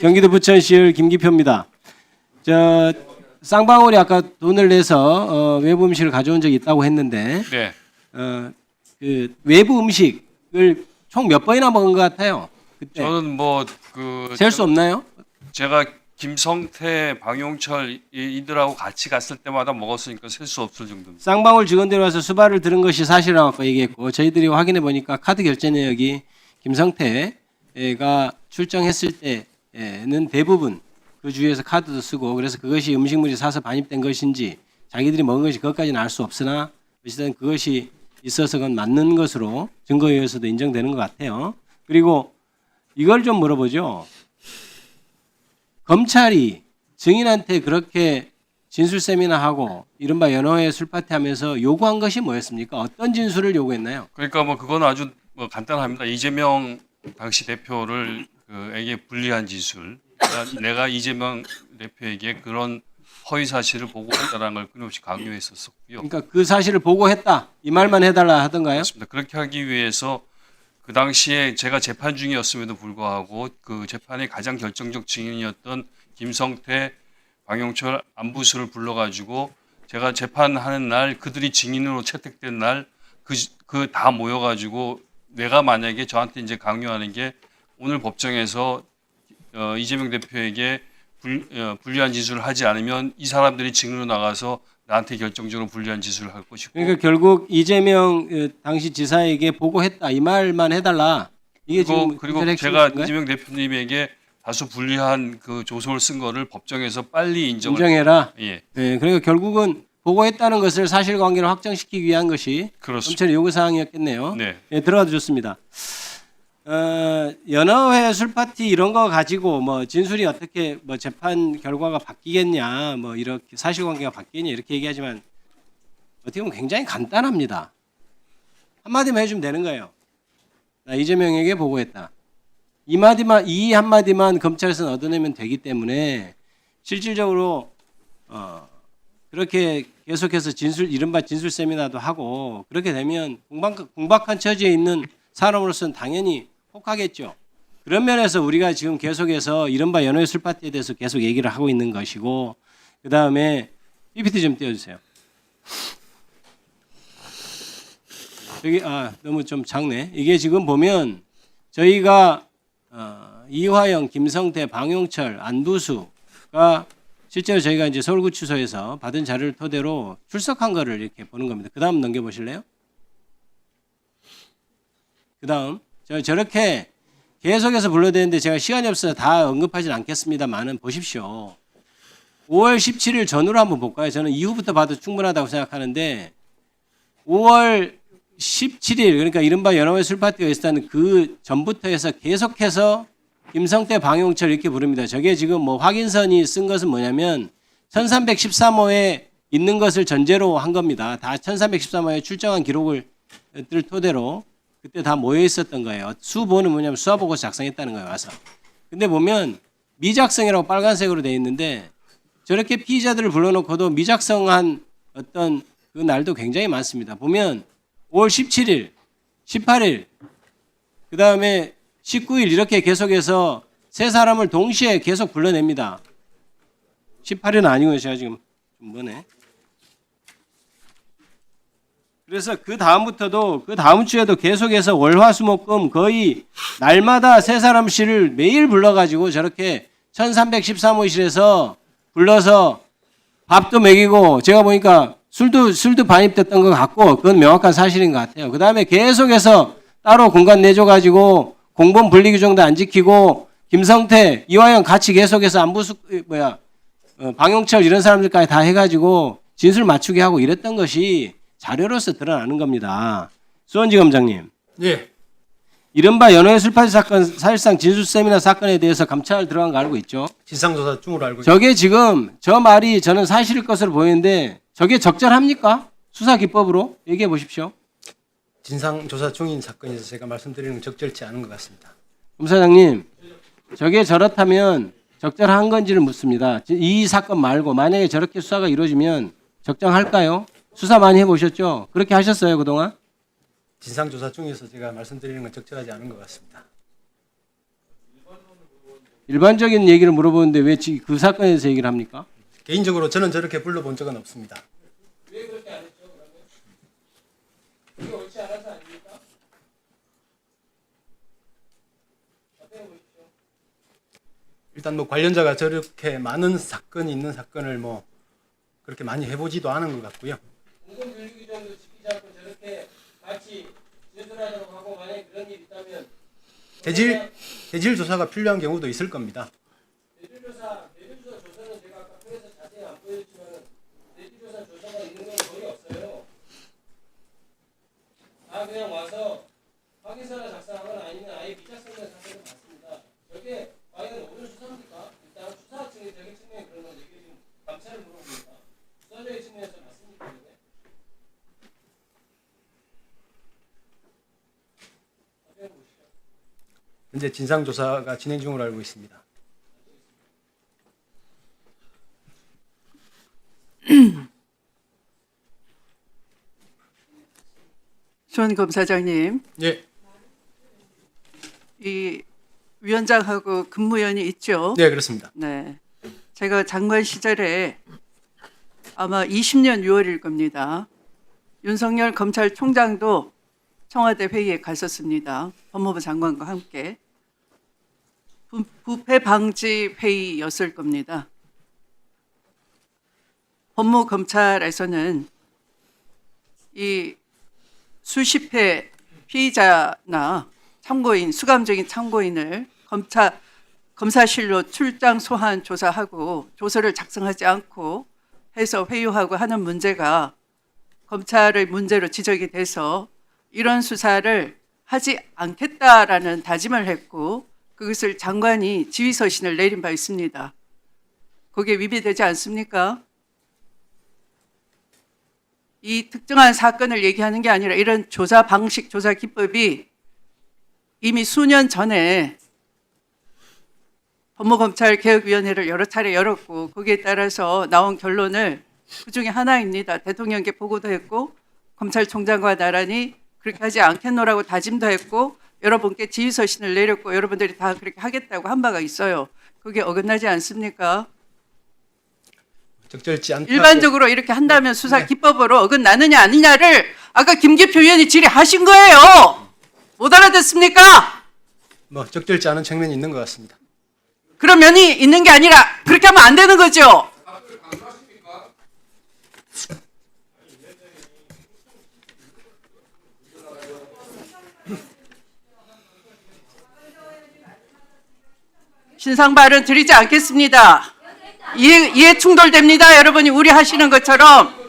경기도 부천시의 김기표입니다. 쌍방울이 아까 돈을 내서 외부 음식을 가져온 적이 있다고 했는데 네. 그 외부 음식을 총 몇 번이나 먹은 것 같아요? 그때 저는 셀 수 없나요? 제가 김성태, 방용철 이들하고 같이 갔을 때마다 먹었으니까 셀 수 없을 정도입니다. 쌍방울 직원들이 와서 수발을 들은 것이 사실이라고 아까 얘기했고 저희들이 확인해 보니까 카드 결제 내역이 김성태가 출정했을 때는 대부분 그 주위에서 카드도 쓰고 그래서 그것이 음식물이 사서 반입된 것인지 자기들이 먹은 것이 그것까지는 알 수 없으나 어쨌든 그것이 있어서 그건 맞는 것으로 증거에 의해서도 인정되는 것 같아요. 그리고 이걸 좀 물어보죠. 검찰이 증인한테 그렇게 진술 세미나하고 이른바 연호회 술파티 하면서 요구한 것이 뭐였습니까? 어떤 진술을 요구했나요? 그러니까 그건 아주 간단합니다. 이재명 당시 대표를 에게 불리한 진술. 그러니까 내가 이재명 대표에게 그런 허위 사실을 보고했다라는 걸 끊임없이 강요했었고요. 그러니까 그 사실을 보고했다 이 말만 해달라 하던가요? 그렇습니다. 그렇게 하기 위해서 그 당시에 제가 재판 중이었음에도 불구하고 그 재판의 가장 결정적 증인이었던 김성태, 방용철 안부수를 불러가지고 제가 재판하는 날 그들이 증인으로 채택된 날 그 다 모여가지고 내가 만약에 저한테 이제 강요하는 게 오늘 법정에서 이재명 대표에게 불리한 진술을 하지 않으면 이 사람들이 증인으로 나가서 나한테 결정적으로 불리한 진술을 할 것이고. 그러니까 결국 이재명 당시 지사에게 보고했다 이 말만 해달라. 이게 지금 그리고 제가 이재명 대표님에게 다소 불리한 그 조서를 쓴 거를 법정에서 빨리 인정해라. 예. 네, 그러니까 결국은 보고했다는 것을 사실관계를 확정시키기 위한 것이 그렇습니다. 검찰의 요구 사항이었겠네요. 네. 네, 들어가도 좋습니다. 연허회 술파티 이런 거 가지고 뭐 진술이 어떻게 뭐 재판 결과가 바뀌겠냐 뭐 이렇게 사실관계가 바뀌겠냐 이렇게 얘기하지만 어떻게 보면 굉장히 간단합니다. 한마디만 해주면 되는 거예요. 나 이재명에게 보고했다. 이 한마디만 검찰에서는 얻어내면 되기 때문에 실질적으로 그렇게 계속해서 이른바 진술 세미나도 하고 그렇게 되면 공박한 처지에 있는 사람으로서는 당연히 혹하겠죠. 그런 면에서 우리가 지금 계속해서 이른바 연호회 술파티에 대해서 계속 얘기를 하고 있는 것이고 그 다음에 PPT 좀 띄워주세요. 여기 너무 좀 작네. 이게 지금 보면 저희가 이화영, 김성태, 방용철, 안두수가 실제로 저희가 이제 서울구치소에서 받은 자료를 토대로 출석한 거를 이렇게 보는 겁니다. 그 다음 넘겨보실래요? 그 다음 저렇게 계속해서 불러대는데 제가 시간이 없어서 다 언급하진 않겠습니다만은 보십시오. 5월 17일 전후로 한번 볼까요? 저는 이후부터 봐도 충분하다고 생각하는데 5월 17일 그러니까 이른바 연호회 술파티가 있었다는 그 전부터 해서 계속해서 김성태, 방용철 이렇게 부릅니다. 저게 지금 뭐 확인선이 쓴 것은 뭐냐면 1313호에 있는 것을 전제로 한 겁니다. 다 1313호에 출정한 기록을 토대로 그때 다 모여 있었던 거예요. 수보는 뭐냐면 수화보고서 작성했다는 거예요. 와서. 근데 보면 미작성이라고 빨간색으로 돼 있는데 저렇게 피의자들을 불러놓고도 미작성한 어떤 그 날도 굉장히 많습니다. 보면 5월 17일, 18일, 그 다음에 19일 이렇게 계속해서 세 사람을 동시에 계속 불러냅니다. 18일은 아니고요. 제가 지금 좀 뭐네. 그래서 그 다음부터도 그 다음 주에도 계속해서 월화수목금 거의 날마다 세 사람씩을 매일 불러가지고 저렇게 1313호실에서 불러서 밥도 먹이고 제가 보니까 술도 반입됐던 것 같고 그건 명확한 사실인 것 같아요. 그 다음에 계속해서 따로 공간 내줘가지고 공범 분리규정도 안 지키고 김성태, 이화영 같이 계속해서 방용철 이런 사람들까지 다 해가지고 진술 맞추게 하고 이랬던 것이 자료로서 드러나는 겁니다. 수원지검장님. 예. 이른바 연호회 술파티 사건 사실상 진술 세미나 사건에 대해서 감찰 들어간 거 알고 있죠? 진상조사 중으로 알고 있습니다. 저게 지금 저 말이 저는 사실일 것으로 보이는데 저게 적절합니까? 수사 기법으로 얘기해 보십시오. 진상조사 중인 사건에서 제가 말씀드리는 건 적절치 않은 것 같습니다. 검사장님, 저게 저렇다면 적절한 건지를 묻습니다. 이 사건 말고 만약에 저렇게 수사가 이루어지면 적정할까요? 수사 많이 해보셨죠? 그렇게 하셨어요 그동안? 진상조사 중에서 제가 말씀드리는 건 적절하지 않은 것 같습니다. 일반적인 얘기를 물어보는데 왜 그 사건에서 얘기를 합니까? 개인적으로 저는 저렇게 불러본 적은 없습니다. 왜 그렇게 안 했죠? 그러면? 이게 옳지 않아서 아닙니까? 어떻게 보십시오? 일단 뭐 관련자가 저렇게 많은 사건이 있는 사건을 뭐 그렇게 많이 해보지도 않은 것 같고요. 공공교육규정도 지키지 않고 저렇게 같이 진술하도록 하고 만약에 그런 일이 있다면 대질 조사가 필요한 경우도 있을 겁니다. 대질조사 조사는 제가 아까 통해서 자세히 안 보여줬지만 대질조사 조사가 있는 건 거의 없어요. 다 그냥 와서 확인서나 작성하거나 아니면 아예 미작성된 사건을 받습니다. 저게 과연 옳은 수사입니까? 일단 수사적인 측면에 그런 건 이게 지금 감찰을 물어봅니다. 수사적인 측면에서 맞습니까? 그게? 어떻게 보시죠? 현재 진상 조사가 진행 중으로 알고 있습니다. 손 검사장님, 예, 이 위원장하고 근무연이 있죠? 네 그렇습니다. 네. 제가 장관 시절에 아마 20년 6월일 겁니다. 윤석열 검찰총장도 청와대 회의에 갔었습니다. 법무부 장관과 함께. 부패 방지 회의였을 겁니다. 법무검찰에서는 이 수십 회 피의자나 참고인, 수감적인 참고인을 검사실로 출장 소환 조사하고 조서를 작성하지 않고 해서 회유하고 하는 문제가 검찰의 문제로 지적이 돼서 이런 수사를 하지 않겠다라는 다짐을 했고 그것을 장관이 지휘서신을 내린 바 있습니다. 거기에 위배되지 않습니까? 이 특정한 사건을 얘기하는 게 아니라 이런 조사 방식, 조사 기법이 이미 수년 전에 법무검찰개혁위원회를 여러 차례 열었고 거기에 따라서 나온 결론을 그중에 하나입니다. 대통령께 보고도 했고 검찰총장과 나란히 그렇게 하지 않겠노라고 다짐도 했고 여러분께 지휘서신을 내렸고 여러분들이 다 그렇게 하겠다고 한 바가 있어요. 그게 어긋나지 않습니까? 적절치 않다. 일반적으로 이렇게 한다면 수사 기법으로 어긋나느냐 아니냐를 아까 김기표 의원이 질의하신 거예요. 못 알아듣습니까? 뭐 적절치 않은 측면이 있는 것 같습니다. 그런 면이 있는 게 아니라 그렇게 하면 안 되는 거죠. 신상 발언 드리지 않겠습니다. 이해 충돌됩니다. 여러분이 우려하시는 것처럼